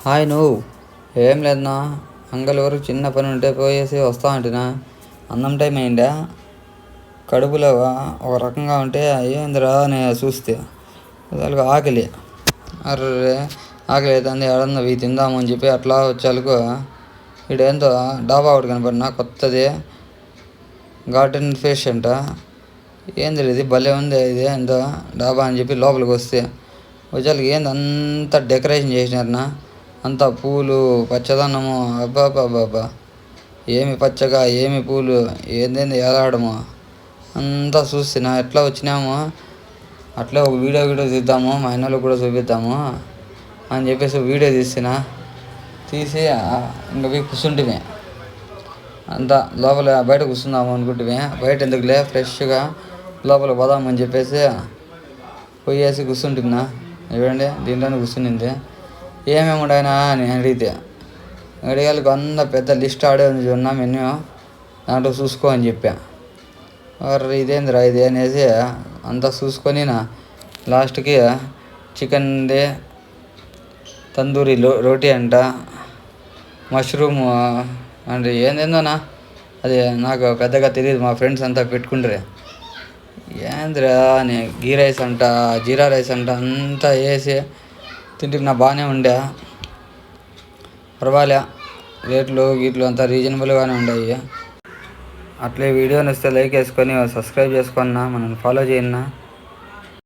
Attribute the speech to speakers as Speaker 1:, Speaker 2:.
Speaker 1: Hi నువ్వు. ఏం లేదన్నా, అంగలి వరకు చిన్న పని ఉంటే పోయేసి వస్తా అంటున్నా. అన్నం టైం అయిందా, కడుపులో ఒక రకంగా ఉంటే ఏందిరా అని చూస్తే అసలు ఆకలి. అర్రే ఆకలి అవుతుంది, ఏడన్నా ఇవి తిందాము అని చెప్పి అట్లా వచ్చాలకు ఇడేందో డాబా ఒకటి కనపడినా కొత్తది, గార్డెన్ ఫిష్ అంట. ఏంది ఇది భలే ఉంది, ఇది ఏందో డాబా అని చెప్పి లోపలికి వస్తే వచ్చాలకి ఏంది అంతా డెకరేషన్ చేసినారనా, అంతా పూలు పచ్చదనము. అబ్బాబ్బాబ్బా, ఏమి పచ్చగా ఏమి పూలు, ఏందేంది ఏలాడము అంతా చూస్తున్నా. ఎట్లా వచ్చినాము అట్లే ఒక వీడియో తీద్దాము, మా అన్నలకు కూడా చూపిద్దాము అని చెప్పేసి వీడియో తీసి ఇంకా పోయి కూర్చుంటిమే. అంతా లోపల బయట కూర్చుందాము అనుకుంటే బయట ఎందుకులే ఫ్రెష్గా లోపల పోదామని చెప్పేసి పోయేసి కూర్చుంటున్నా. చూడండి దీంట్లోనే కూర్చునింది. ఏమేమి ఉన్నాయనా అని అడిగితే అడిగాలకు అంత పెద్ద లిస్ట్ ఆడే ఉంది ఉన్నా మెన్యూ, దాంట్లో చూసుకో అని చెప్పా. ఇదేందిరా ఇది అనేసి అంతా చూసుకొని లాస్ట్కి చికెన్ది తందూరి రోటీ అంట, మష్రూమ్ అంటే ఏందేందోనా అది నాకు పెద్దగా తెలియదు, మా ఫ్రెండ్స్ అంతా పెట్టుకుంటారే. ఏందిరా అని గీ రైస్ అంట, జీరా రైస్ అంట అంతా వేసి తింటే నా బాగానే ఉండే. పర్వాలే, రేట్లు గీట్లు అంతా రీజనబుల్గానే ఉన్నాయి. అట్లే వీడియోని వస్తే లైక్ వేసుకొని సబ్స్క్రైబ్ చేసుకున్నా, మనల్ని ఫాలో చేయన్నా.